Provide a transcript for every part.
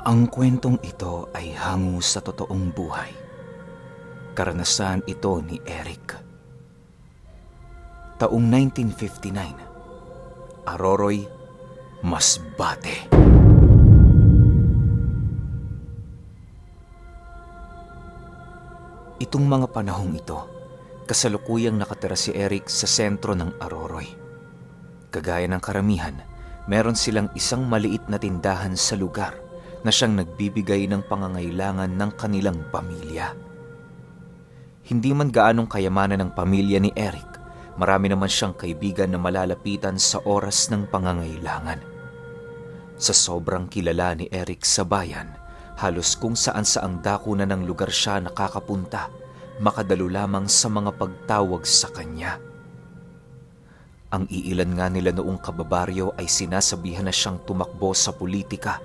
Ang kwentong ito ay hango sa totoong buhay. Karanasan ito ni Eric. Taong 1959, Aroroy, Masbate. Itong mga panahong ito, kasalukuyang nakatira si Eric sa sentro ng Aroroy. Kagaya ng karamihan, meron silang isang maliit na tindahan sa lugar na siyang nagbibigay ng pangangailangan ng kanilang pamilya. Hindi man gaanong kayamanan ng pamilya ni Eric, marami naman siyang kaibigan na malalapitan sa oras ng pangangailangan. Sa sobrang kilala ni Eric sa bayan, halos kung saan saang dako na ng lugar siya nakakapunta, makadalo lamang sa mga pagtawag sa kanya. Ang iilan nga nila noong kababaryo ay sinasabihan na siyang tumakbo sa politika,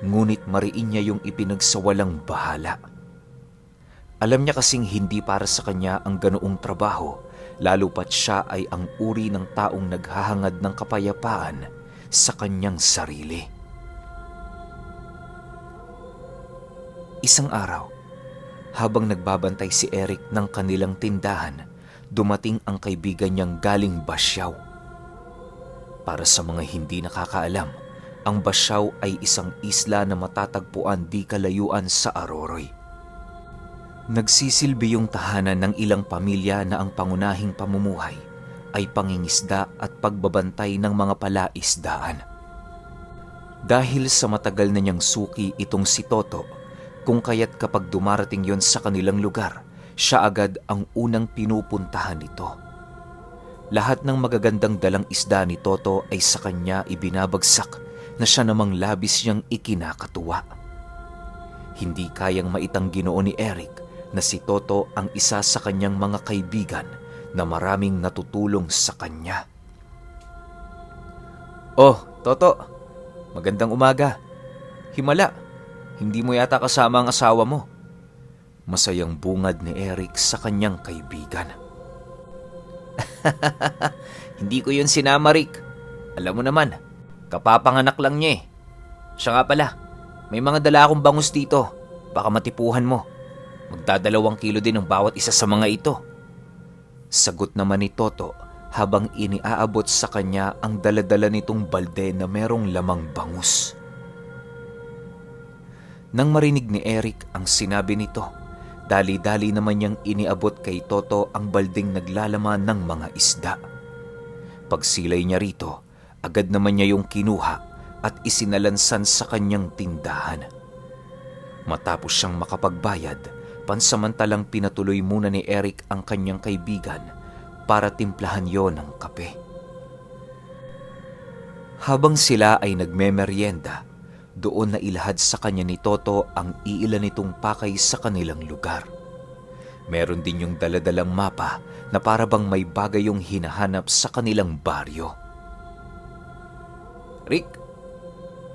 ngunit mariin niya yung ipinagsawalang bahala. Alam niya kasing hindi para sa kanya ang ganoong trabaho, lalo pat siya ay ang uri ng taong naghahangad ng kapayapaan sa kanyang sarili. Isang araw, habang nagbabantay si Eric ng kanilang tindahan, dumating ang kaibigan niyang galing Basyaw. Para sa mga hindi nakakaalam, ang Basyaw ay isang isla na matatagpuan di kalayuan sa Aroroy. Nagsisilbi yung tahanan ng ilang pamilya na ang pangunahing pamumuhay ay pangingisda at pagbabantay ng mga palaisdaan. Dahil sa matagal na niyang suki itong si Toto, kung kaya't kapag dumarating yon sa kanilang lugar, siya agad ang unang pinupuntahan nito. Lahat ng magagandang dalang isda ni Toto ay sa kanya ibinabagsak na siya namang labis niyang ikinakatuwa. Hindi kayang maitanggi noon ni Eric na si Toto ang isa sa kanyang mga kaibigan na maraming natutulong sa kanya. "Oh, Toto, magandang umaga. Himala, hindi mo yata kasama ang asawa mo." Masayang bungad ni Eric sa kanyang kaibigan. "Hindi ko yun sinama, Rick. Alam mo naman, kapapanganak lang niya eh. Siya nga pala, may mga dala akong bangus dito. Baka matipuhan mo. Magdadalawang kilo din ang bawat isa sa mga ito." Sagot naman ni Toto habang iniaabot sa kanya ang daladala nitong balde na merong lamang bangus. Nang marinig ni Eric ang sinabi nito, dali-dali naman niyang iniabot kay Toto ang balding naglalaman ng mga isda. Pagsilay niya rito, agad naman niya yung kinuha at isinalansan sa kanyang tindahan. Matapos siyang makapagbayad, pansamantalang pinatuloy muna ni Eric ang kanyang kaibigan para timplahan yon ng kape. Habang sila ay nagmemeryenda, doon na ilahad sa kanya ni Toto ang iilan nitong pakay sa kanilang lugar. Meron din yung daladalang mapa na para bang may bagay yung hinahanap sa kanilang baryo. "Rick,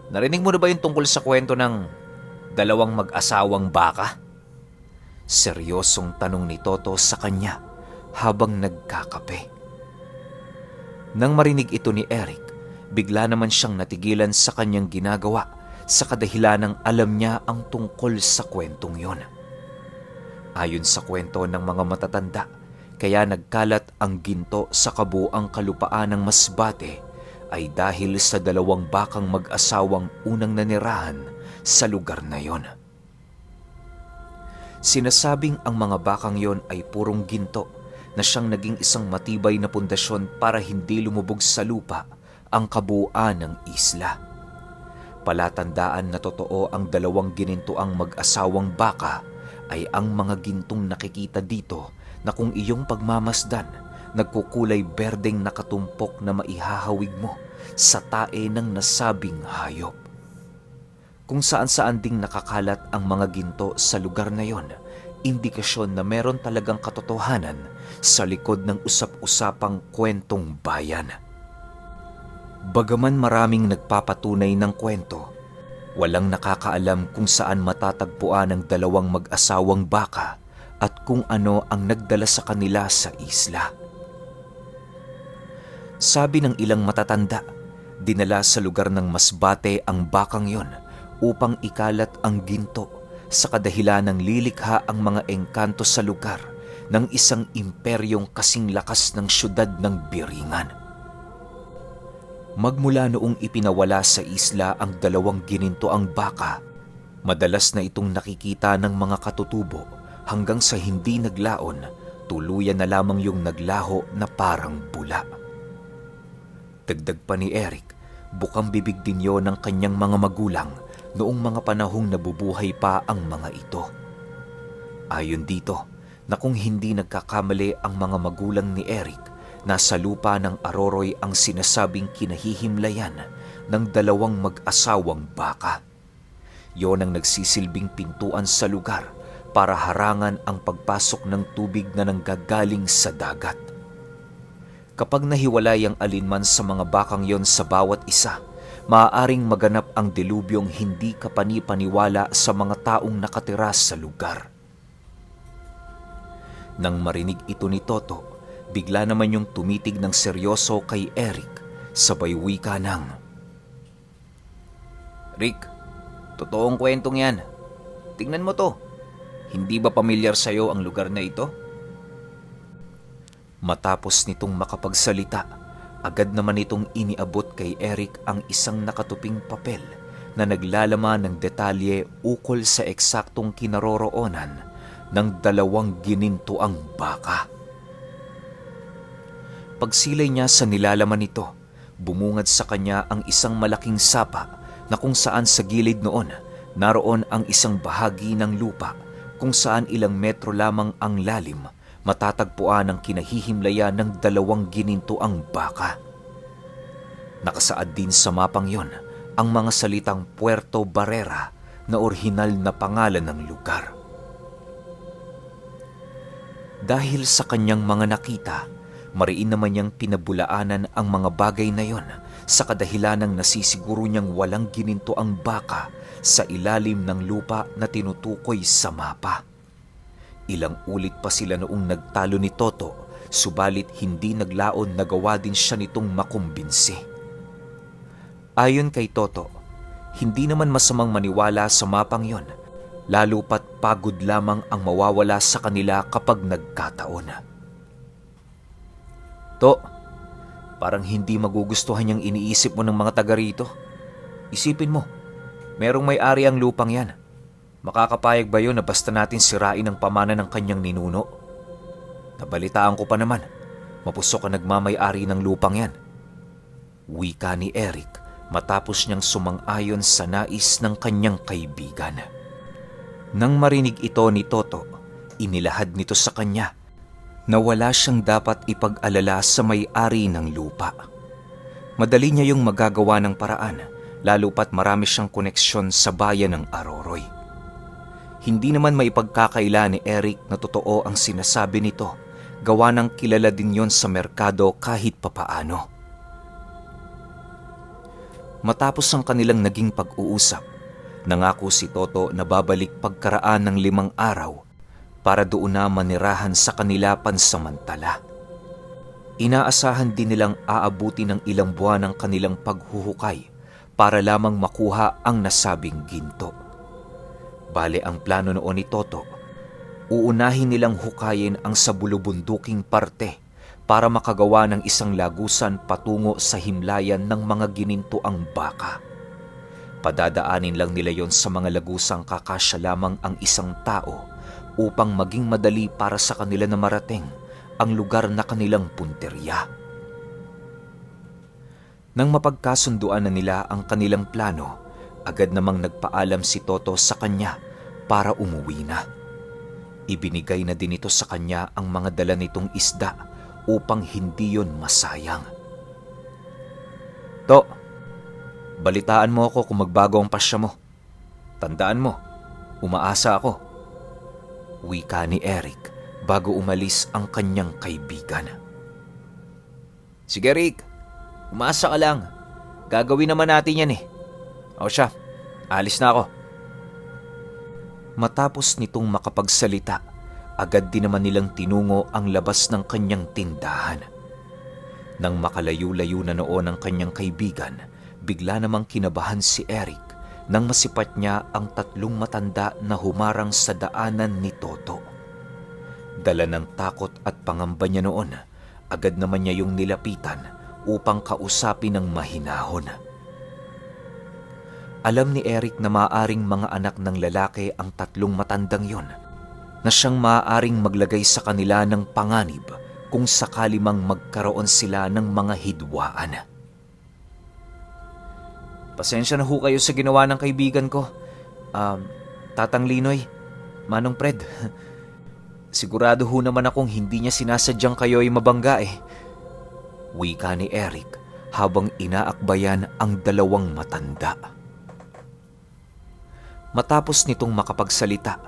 narinig mo na ba yung tungkol sa kwento ng dalawang mag-asawang baka?" Seryosong tanong ni Toto sa kanya habang nagkakape. Nang marinig ito ni Eric, bigla naman siyang natigilan sa kanyang ginagawa sa kadahilanang alam niya ang tungkol sa kwentong yon. Ayon sa kwento ng mga matatanda, kaya nagkalat ang ginto sa kabuuang kalupaan ng Masbate ay dahil sa dalawang bakang mag-asawang unang nanirahan sa lugar na yon. Sinasabing ang mga bakang yon ay purong ginto na siyang naging isang matibay na pundasyon para hindi lumubog sa lupa ang kabuuan ng isla. Palatandaan na totoo ang dalawang ginintuang mag-asawang baka ay ang mga gintong nakikita dito na kung iyong pagmamasdan, nagkukulay berdeng nakatumpok na maihahawig mo sa tae ng nasabing hayop. Kung saan-saan ding nakakalat ang mga ginto sa lugar na yon, indikasyon na meron talagang katotohanan sa likod ng usap-usapang kwentong bayan. Bagaman maraming nagpapatunay ng kwento, walang nakakaalam kung saan matatagpuan ang dalawang mag-asawang baka at kung ano ang nagdala sa kanila sa isla. Sabi ng ilang matatanda, dinala sa lugar ng Masbate ang bakang yon upang ikalat ang ginto sa kadahilan ng lilikha ang mga engkanto sa lugar ng isang imperyong kasing lakas ng syudad ng Biringan. Magmula noong ipinawala sa isla ang 2 ginintoang baka, madalas na itong nakikita ng mga katutubo hanggang sa hindi naglaon, tuluyan na lamang yung naglaho na parang bula. Dagdag pa ni Eric, bukang bibig din yon ng kanyang mga magulang noong mga panahong nabubuhay pa ang mga ito. Ayon dito, na kung hindi nagkakamali ang mga magulang ni Eric, nasa lupa ng Aroroy ang sinasabing kinahihimlayan ng 2 mag-asawang baka. Yon ang nagsisilbing pintuan sa lugar para harangan ang pagpasok ng tubig na nanggagaling sa dagat. Kapag nahiwalay ang alinman sa mga bakang yon sa bawat isa, maaaring maganap ang dilubyong hindi kapani-paniwala sa mga taong nakatira sa lugar. Nang marinig ito ni Toto, bigla naman yung tumitig ng seryoso kay Eric, sabay wika ng, "Rick, totoong kwentong yan. Tingnan mo to. Hindi ba pamilyar sa'yo ang lugar na ito?" Matapos nitong makapagsalita, agad naman itong iniabot kay Eric ang isang nakatuping papel na naglalaman ng detalye ukol sa eksaktong kinaroroonan ng 2 ginintoang baka. Pagsilay niya sa nilalaman nito, bumungad sa kanya ang isang malaking sapa na kung saan sa gilid noon naroon ang isang bahagi ng lupa kung saan ilang metro lamang ang lalim, matatagpuan ang kinahihimlayan ng 2 ginintoang baka. Nakasaad din sa mapang yon ang mga salitang Puerto Barrera na orihinal na pangalan ng lugar. Dahil sa kanyang mga nakita, mariin naman niyang pinabulaanan ang mga bagay na yon sa kadahilanang nasisiguro niyang walang gininto ang baka sa ilalim ng lupa na tinutukoy sa mapa. Ilang ulit pa sila noong nagtalo ni Toto, subalit hindi naglaon na gawa din siya nitong makumbinsi. Ayon kay Toto, hindi naman masamang maniwala sa mapang yon, lalo pat pagod lamang ang mawawala sa kanila kapag nagkataon. "To, parang hindi magugustuhan yung iniisip mo ng mga taga rito. Isipin mo, merong may-ari ang lupang yan. Makakapayag ba yun na basta natin sirain ang pamana ng kanyang ninuno? Nabalitaan ko pa naman, mapusok ang nagmamay-ari ng lupang yan." Wika ni Eric matapos niyang sumang-ayon sa nais ng kanyang kaibigan. Nang marinig ito ni Toto, inilahad nito sa kanya na wala siyang dapat ipag-alala sa may-ari ng lupa. Madali niya yung magagawa ng paraan, lalo pat marami siyang koneksyon sa bayan ng Aroroy. Hindi naman maipagkakaila ni Eric na totoo ang sinasabi nito, gawa ng kilala din yon sa merkado kahit papaano. Matapos ang kanilang naging pag-uusap, nangako si Toto na babalik pagkaraan ng 5 araw para doon na manirahan sa kanila pansamantala. Inaasahan din nilang aabuti ng ilang buwan ang kanilang paghuhukay para lamang makuha ang nasabing ginto. Bale ang plano noon ni Toto, uunahin nilang hukayin ang sa bulubunduking parte para makagawa ng isang lagusan patungo sa himlayan ng mga ginintoang baka. Padadaanin lang nila yon sa mga lagusang kakasya lamang ang isang tao upang maging madali para sa kanila na marating ang lugar na kanilang punterya. Nang mapagkasunduan na nila ang kanilang plano, agad namang nagpaalam si Toto sa kanya para umuwi na. Ibinigay na din ito sa kanya ang mga dala nitong isda upang hindi yon masayang. "To, balitaan mo ako kung magbago ang pasya mo. Tandaan mo, umaasa ako." Wika ni Eric bago umalis ang kanyang kaibigan. "Sige Rick, umaasa ka lang. Gagawin naman natin yan eh. O siya, alis na ako." Matapos nitong makapagsalita, agad din naman nilang tinungo ang labas ng kanyang tindahan. Nang makalayo-layo na noon ang kanyang kaibigan, bigla namang kinabahan si Eric nang masipat niya ang 3 matanda na humarang sa daanan ni Toto. Dala ng takot at pangamba niya noon, agad naman niya yung nilapitan upang kausapin ng mahinahon. Alam ni Eric na maaaring mga anak ng lalaki ang 3 matandang yon, na siyang maaaring maglagay sa kanila ng panganib kung sakali mang magkaroon sila ng mga hidwaan. Pasensya na ho kayo sa ginawa ng kaibigan ko. Tatang Linoy, Manong Fred. Sigurado ho naman akong hindi niya sinasadyang kayo ay mabangga eh. Wika ni Eric habang inaakbayan ang 2 matanda. Matapos nitong makapagsalita,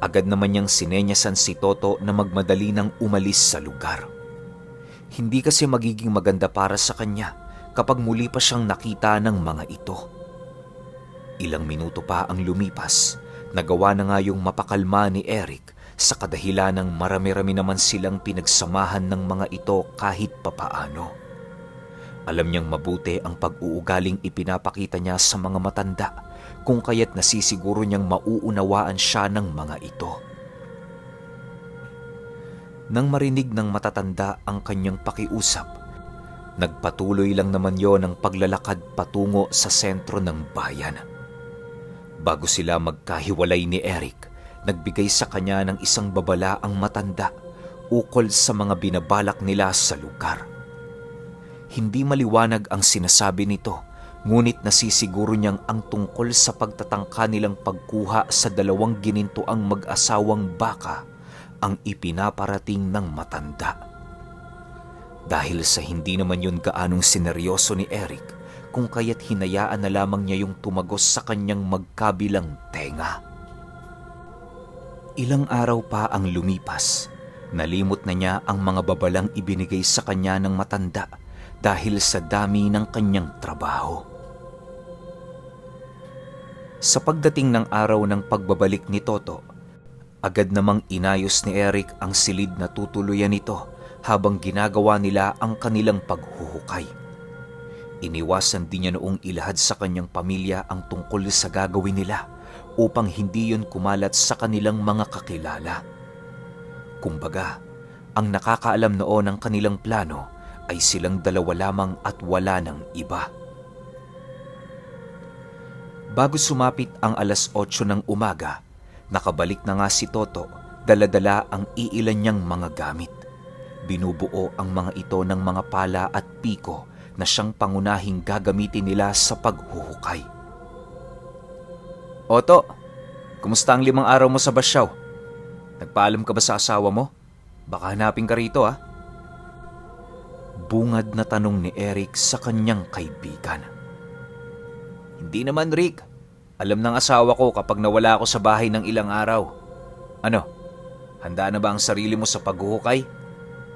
agad naman niyang sinenyasan si Toto na magmadali nang umalis sa lugar. Hindi kasi magiging maganda para sa kanya kapag muli pa siyang nakita ng mga ito. Ilang minuto pa ang lumipas, nagawa na nga yung mapakalma ni Eric sa kadahilan ng marami-rami naman silang pinagsamahan ng mga ito kahit papaano. Alam niyang mabuti ang pag-uugaling ipinapakita niya sa mga matanda, kung kaya't nasisiguro niyang mauunawaan siya ng mga ito. Nang marinig ng matatanda ang kanyang pakiusap, nagpatuloy lang naman yon ang paglalakad patungo sa sentro ng bayan. Bago sila magkahiwalay ni Eric, nagbigay sa kanya ng isang babala ang matanda ukol sa mga binabalak nila sa lugar. Hindi maliwanag ang sinasabi nito, ngunit nasisiguro niyang ang tungkol sa pagtatangka nilang pagkuha sa 2 ginintoang mag-asawang baka ang ipinaparating ng matanda. Dahil sa hindi naman yun gaanong sineryoso ni Eric, kung kaya't hinayaan na lamang niya yung tumagos sa kanyang magkabilang tenga. Ilang araw pa ang lumipas, nalimot na niya ang mga babalang ibinigay sa kanya ng matanda dahil sa dami ng kanyang trabaho. Sa pagdating ng araw ng pagbabalik ni Toto, agad namang inayos ni Eric ang silid na tutuluyan nito habang ginagawa nila ang kanilang paghuhukay. Iniwasan din niya noong ilahad sa kanyang pamilya ang tungkol sa gagawin nila upang hindi yun kumalat sa kanilang mga kakilala. Kumbaga, ang nakakaalam noon ng kanilang plano ay silang 2 lamang at wala ng iba. Bago sumapit ang 8:00 ng umaga, nakabalik na nga si Toto, dala-dala ang iilan niyang mga gamit. Binubuo ang mga ito ng mga pala at piko na siyang pangunahing gagamitin nila sa paghuhukay. Otto, kumusta ang 5 araw mo sa Basyaw? Nagpaalam ka ba sa asawa mo? Baka hanapin ka rito ah. Bungad na tanong ni Eric sa kanyang kaibigan. Hindi naman, Rick. Alam ng asawa ko kapag nawala ako sa bahay ng ilang araw. Ano, handa na ba ang sarili mo sa paghuhukay?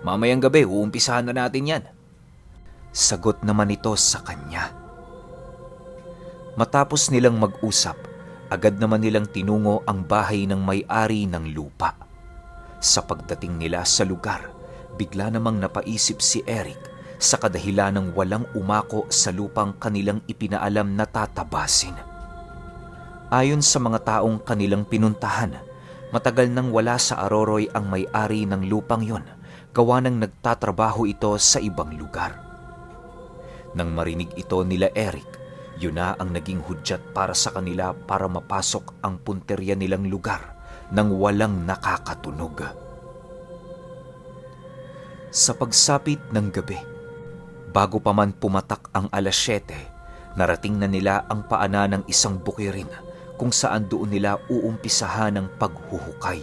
Mamayang gabi, uumpisahan na natin yan. Sagot naman ito sa kanya. Matapos nilang mag-usap, agad naman nilang tinungo ang bahay ng may-ari ng lupa. Sa pagdating nila sa lugar, bigla namang napaisip si Eric sa kadahilan ng walang umako sa lupang kanilang ipinaalam na tatabasin. Ayon sa mga taong kanilang pinuntahan, matagal nang wala sa Aroroy ang may-ari ng lupang yon, gawa nang nagtatrabaho ito sa ibang lugar. Nang marinig ito nila Eric, yun na ang naging hudyat para sa kanila para mapasok ang punterya nilang lugar nang walang nakakatunog. Sa pagsapit ng gabi, bago pa man pumatak ang 7:00, narating na nila ang paanan ng isang bukirin kung saan doon nila uumpisahan ang paghuhukay.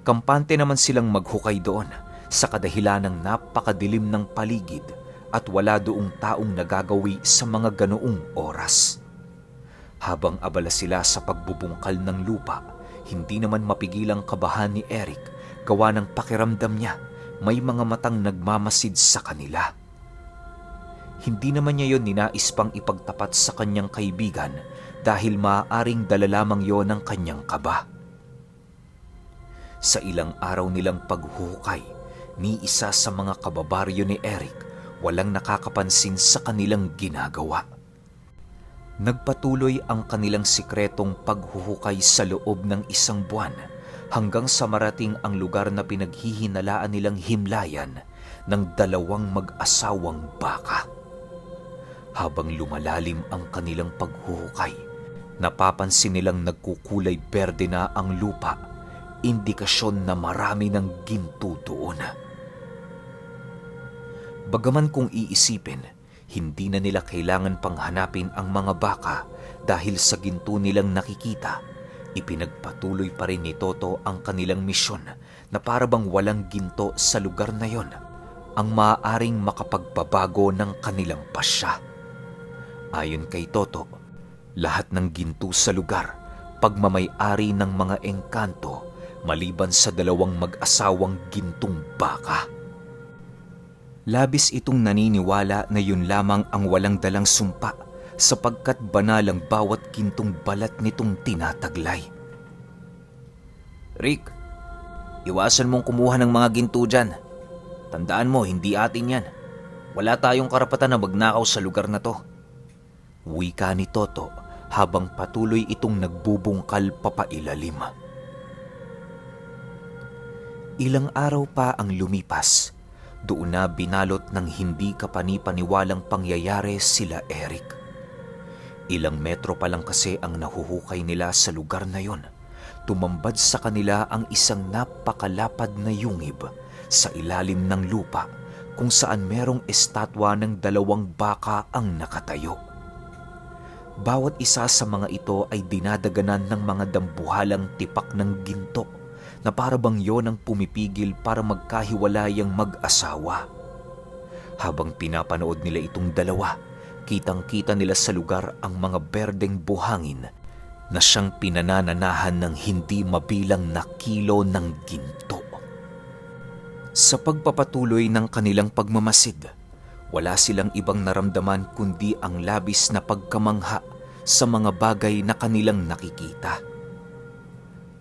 Kampante naman silang maghukay doon sa kadahilan ng napakadilim ng paligid at wala doong taong nagagawi sa mga ganoong oras. Habang abala sila sa pagbubungkal ng lupa, hindi naman mapigilang kabahan ni Eric gawa ng pakiramdam niya may mga matang nagmamasid sa kanila. Hindi naman niya yon ninais pang ipagtapat sa kanyang kaibigan dahil maaaring dala lamang yon ng kanyang kaba. Sa ilang araw nilang paghuhukay, ni isa sa mga kababaryo ni Eric walang nakakapansin sa kanilang ginagawa. Nagpatuloy ang kanilang sikretong paghuhukay sa loob ng isang buwan hanggang sa marating ang lugar na pinaghihinalaan nilang himlayan ng 2 mag-asawang baka. Habang lumalalim ang kanilang paghuhukay, napapansin nilang nagkukulay berde na ang lupa, indikasyon na marami ng ginto doon. Bagaman kung iisipin, hindi na nila kailangan pang hanapin ang mga baka dahil sa ginto nilang nakikita, ipinagpatuloy pa rin ni Toto ang kanilang misyon na para bang walang ginto sa lugar na yon ang maaaring makapagbabago ng kanilang pasya. Ayon kay Toto, lahat ng ginto sa lugar, pagmamay-ari ng mga engkanto maliban sa 2 mag-asawang gintong baka. Labis itong naniniwala na yun lamang ang walang dalang sumpa sapagkat banal ang bawat gintong balat nitong tinataglay. Rick, iwasan mong kumuha ng mga ginto dyan. Tandaan mo, hindi atin yan. Wala tayong karapatan na magnakaw sa lugar na to. Wika ni Toto habang patuloy itong nagbubungkal papailalim. Ilang araw pa ang lumipas. Doon na binalot ng hindi kapani-paniwalang pangyayari sila Eric. Ilang metro pa lang kasi ang nahuhukay nila sa lugar na yon. Tumambad sa kanila ang isang napakalapad na yungib sa ilalim ng lupa kung saan merong estatwa ng 2 baka ang nakatayo. Bawat isa sa mga ito ay dinadaganan ng mga dambuhalang tipak ng ginto na para bang yon ang pumipigil para magkahiwalayang mag-asawa. Habang pinapanood nila itong 2, kitang-kita nila sa lugar ang mga berdeng buhangin na siyang pinanananahan ng hindi mabilang na kilo ng ginto. Sa pagpapatuloy ng kanilang pagmamasid, wala silang ibang naramdaman kundi ang labis na pagkamangha sa mga bagay na kanilang nakikita.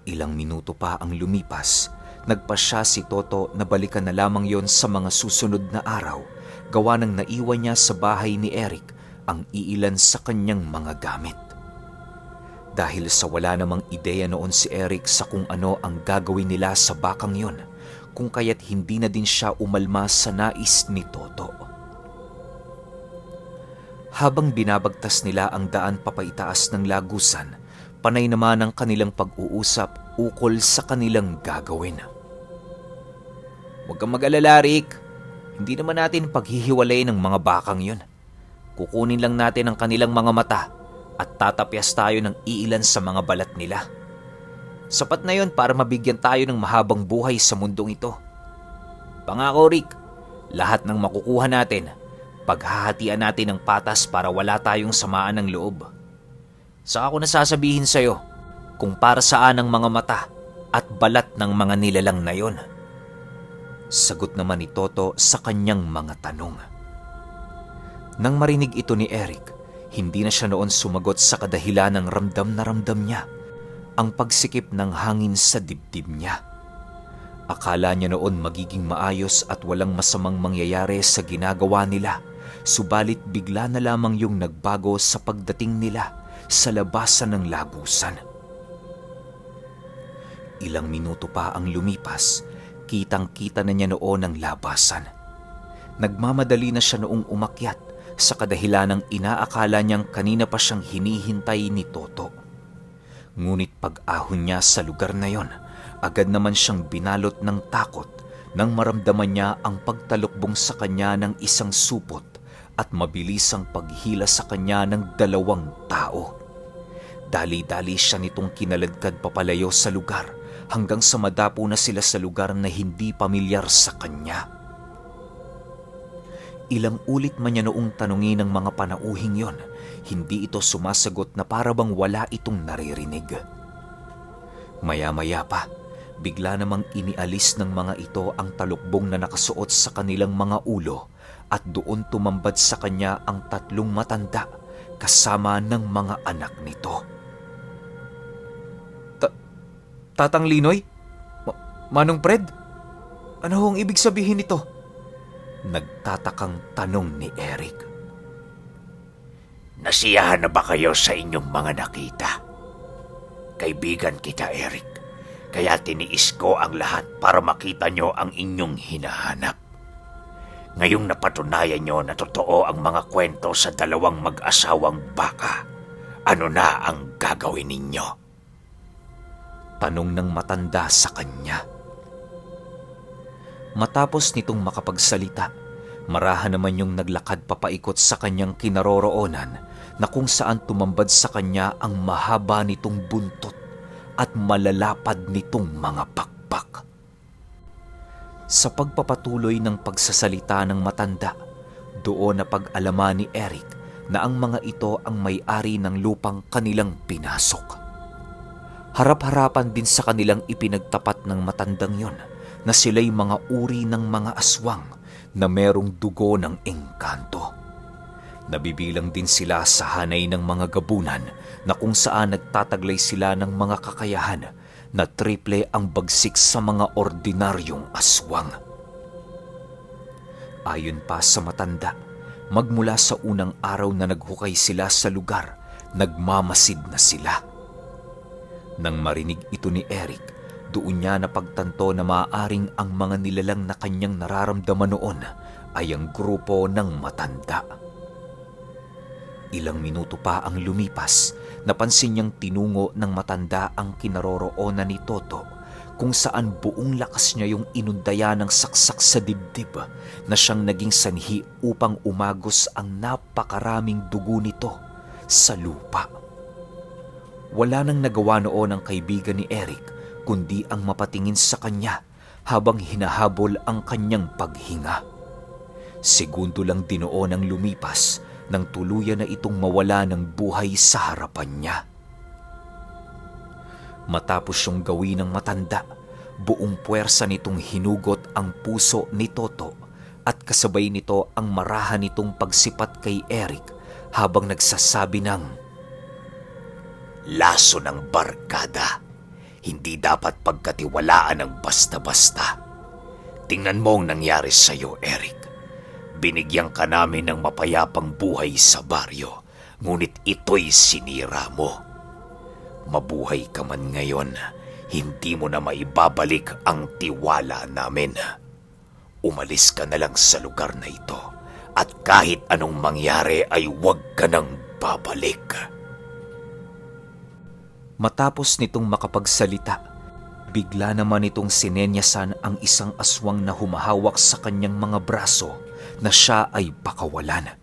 Ilang minuto pa ang lumipas, nagpasya si Toto na balikan na lamang yon sa mga susunod na araw, gawa ng naiwan niya sa bahay ni Eric ang iilan sa kanyang mga gamit. Dahil sa wala namang ideya noon si Eric sa kung ano ang gagawin nila sa bakang yon, kung kaya't hindi na din siya umalma sa nais ni Toto. Habang binabagtas nila ang daan papaitaas ng lagusan, panay naman ang kanilang pag-uusap ukol sa kanilang gagawin. Huwag kang mag-alala, Rick. Hindi naman natin paghihiwalay ng mga bakang yun. Kukunin lang natin ang kanilang mga mata at tatapyas tayo ng iilan sa mga balat nila. Sapat na yun para mabigyan tayo ng mahabang buhay sa mundong ito. Pangako, Rick, lahat ng makukuha natin, paghahatian natin ng patas para wala tayong samaan ng loob. Saka ko nasasabihin sa'yo kung para saan ang mga mata at balat ng mga nilalang na yon. Sagot naman ni Toto sa kanyang mga tanong. Nang marinig ito ni Eric, hindi na siya noon sumagot sa kadahilan ng ramdam na ramdam niya, ang pagsikip ng hangin sa dibdib niya. Akala niya noon magiging maayos at walang masamang mangyayari sa ginagawa nila, subalit bigla na lamang yung nagbago sa pagdating nila sa labasan ng lagusan. Ilang minuto pa ang lumipas, kitang-kita na niya noon ang labasan. Nagmamadali na siya noong umakyat sa kadahilan ng inaakala niyang kanina pa siyang hinihintay ni Toto. Ngunit pag-ahon niya sa lugar na yon, agad naman siyang binalot ng takot nang maramdaman niya ang pagtalukbong sa kanya ng isang supot at mabilisang paghila sa kanya ng 2 tao. Dali-dali siya nitong kinaladkad papalayo sa lugar hanggang sa madapo na sila sa lugar na hindi pamilyar sa kanya. Ilang ulit man niya noong tanungin ng mga panauhing yon, hindi ito sumasagot na para bang wala itong naririnig. Maya-maya pa, bigla namang inialis ng mga ito ang talukbong na nakasuot sa kanilang mga ulo at doon tumambad sa kanya ang 3 matanda kasama ng mga anak nito. Tatang Linoy? Manong Fred? Ano hong ibig sabihin nito? Nagtatakang tanong ni Eric. Nasiyahan na ba kayo sa inyong mga nakita? Kaibigan kita, Eric. Kaya tiniis ko ang lahat para makita nyo ang inyong hinahanap. Ngayong napatunayan nyo na totoo ang mga kwento sa dalawang mag-asawang baka, ano na ang gagawin ninyo? Tanong ng matanda sa kanya. Matapos nitong makapagsalita, marahan naman yung naglakad papaikot sa kanyang kinaroroonan na kung saan tumambad sa kanya ang mahaba nitong buntot at malalapad nitong mga pakpak. Sa pagpapatuloy ng pagsasalita ng matanda, doon na pag-alaman ni Eric na ang mga ito ang may-ari ng lupang kanilang pinasok. Harap-harapan din sa kanilang ipinagtapat ng matandang yon na sila'y mga uri ng mga aswang na merong dugo ng engkanto. Nabibilang din sila sa hanay ng mga gabunan na kung saan nagtataglay sila ng mga kakayahan na triple ang bagsik sa mga ordinaryong aswang. Ayon pa sa matanda, magmula sa unang araw na naghukay sila sa lugar, nagmamasid na sila. Nang marinig ito ni Eric, doon niya napagtanto na maaaring ang mga nilalang na kanyang nararamdaman noon ay ang grupo ng matanda. Ilang minuto pa ang lumipas, napansin niyang tinungo ng matanda ang kinaroroonan ni Toto, kung saan buong lakas niya yung inundaya ng saksak sa dibdib na siyang naging sanhi upang umagos ang napakaraming dugo nito sa lupa. Wala nang nagawa noon ang kaibigan ni Eric kundi ang mapatingin sa kanya habang hinahabol ang kanyang paghinga. Segundo lang din noon ang lumipas nang tuluyan na itong mawala ng buhay sa harapan niya. Matapos yung gawin ng matanda, buong puwersa nitong hinugot ang puso ni Toto at kasabay nito ang marahan nitong pagsipat kay Eric habang nagsasabi ng, Laso ng barkada. Hindi dapat pagkatiwalaan ng basta-basta. Tingnan mo ang nangyari sa'yo, Eric. Binigyan ka namin ng mapayapang buhay sa baryo, ngunit ito'y sinira mo. Mabuhay ka man ngayon, hindi mo na maibabalik ang tiwala namin. Umalis ka na lang sa lugar na ito, at kahit anong mangyari ay huwag ka nang babalik. Matapos nitong makapagsalita, bigla naman itong sinenyasan ang isang aswang na humahawak sa kanyang mga braso na siya ay pakawalan.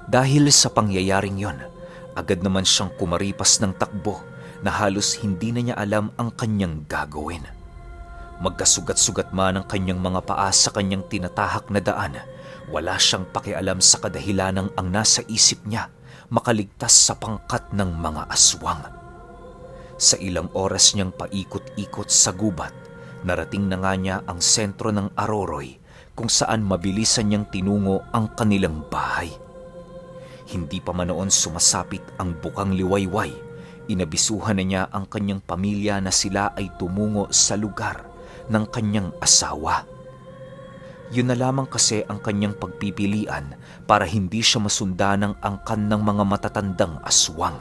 Dahil sa pangyayaring yon, agad naman siyang kumaripas ng takbo na halos hindi na niya alam ang kanyang gagawin. Magkasugat-sugat man ang kanyang mga paa sa kanyang tinatahak na daan, wala siyang pakialam sa kadahilanang ang nasa isip niya makaligtas sa pangkat ng mga aswang. Sa ilang oras niyang paikot-ikot sa gubat, narating na nga niya ang sentro ng Aroroy kung saan mabilisan niyang tinungo ang kanilang bahay. Hindi pa man noon sumasapit ang bukang liwayway, inabisuhan na niya ang kanyang pamilya na sila ay tumungo sa lugar ng kanyang asawa. Yun na lamang kasi ang kanyang pagpipilian para hindi siya masundan ng angkan ng mga matatandang aswang.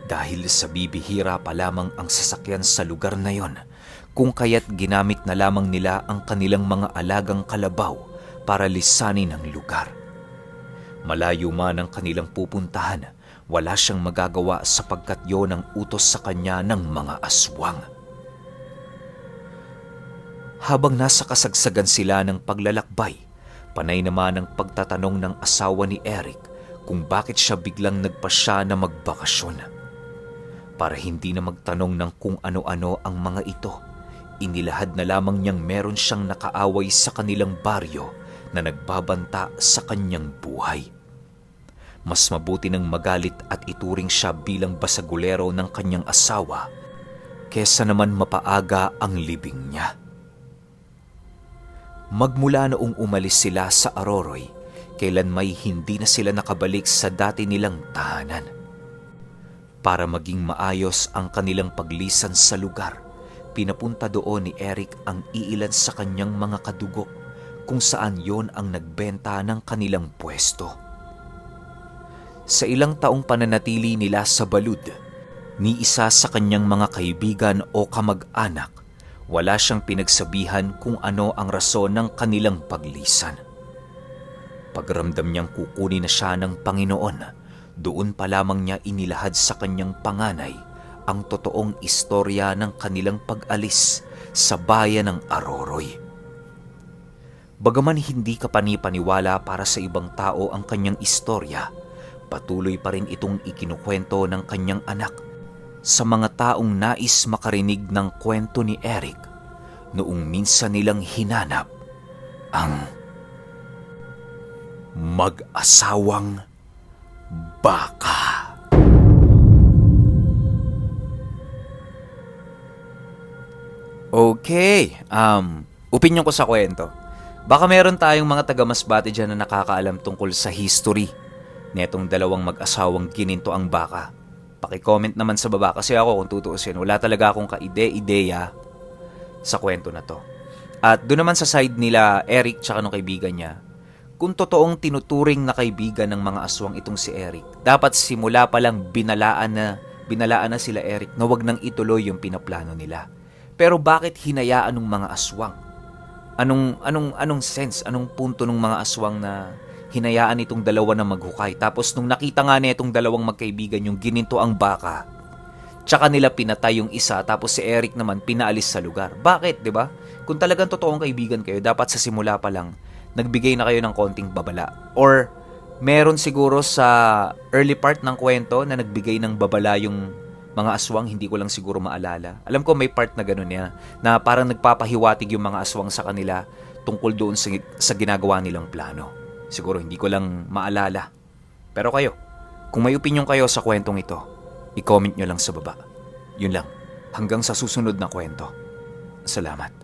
Dahil sa bibihira pa lamang ang sasakyan sa lugar na yon, kung kaya't ginamit na lamang nila ang kanilang mga alagang kalabaw para lisanin ang lugar. Malayo man ang kanilang pupuntahan, wala siyang magagawa sapagkat yon ang utos sa kanya ng mga aswang. Habang nasa kasagsagan sila ng paglalakbay, panay naman ang pagtatanong ng asawa ni Eric kung bakit siya biglang nagpasya na magbakasyon. Para hindi na magtanong ng kung ano-ano ang mga ito, inilahad na lamang niyang meron siyang nakaaway sa kanilang baryo na nagbabanta sa kanyang buhay. Mas mabuti nang magalit at ituring siya bilang basagulero ng kanyang asawa kesa naman mapaaga ang libing niya. Magmula noong umalis sila sa Aroroy, kailan may hindi na sila nakabalik sa dati nilang tahanan. Para maging maayos ang kanilang paglisan sa lugar, pinapunta doon ni Eric ang iilan sa kanyang mga kadugo, kung saan yon ang nagbenta ng kanilang pwesto. Sa ilang taong pananatili nila sa balud, ni isa sa kanyang mga kaibigan o kamag-anak, wala siyang pinagsabihan kung ano ang rason ng kanilang paglisan. Pagramdam niyang kukunin na siya ng Panginoon, doon pa lamang niya inilahad sa kanyang panganay ang totoong istorya ng kanilang pag-alis sa bayan ng Aroroy. Bagaman hindi kapani-paniwala para sa ibang tao ang kanyang istorya, patuloy pa rin itong ikinukwento ng kanyang anak sa mga taong nais makarinig ng kwento ni Eric noong minsan nilang hinanap ang mag-asawang baka. Okay, opinyon ko sa kwento. Baka meron tayong mga taga-Masbate dyan na nakakaalam tungkol sa history netong dalawang mag-asawang gininto ang baka. Paki-comment naman sa baba kasi ako kung tutuusin, wala talaga akong kaide-ideya sa kwento na to. At doon naman sa side nila Eric tsaka nung kaibigan niya, kung totoong tinuturing na kaibigan ng mga aswang itong si Eric, dapat simula pa lang binalaan na sila Eric na wag nang ituloy yung pinaplano nila. Pero bakit hinayaan ng mga aswang? Anong sense, anong punto ng mga aswang na hinayaan itong dalawa na maghukay? Tapos nung nakita nga na itong dalawang magkaibigan yung gininto ang baka, tsaka nila pinatay yung isa, tapos si Eric naman pinaalis sa lugar. Bakit, di ba? Kung talagang totoong kaibigan kayo, dapat sa simula pa lang nagbigay na kayo ng konting babala. Or meron siguro sa early part ng kwento na nagbigay ng babala yung mga aswang, hindi ko lang siguro maalala. Alam ko may part na gano'n niya, na parang nagpapahiwatig yung mga aswang sa kanila tungkol doon sa ginagawa nilang plano. Siguro hindi ko lang maalala. Pero kayo, kung may opinion kayo sa kwentong ito, i-comment nyo lang sa baba. Yun lang. Hanggang sa susunod na kwento. Salamat.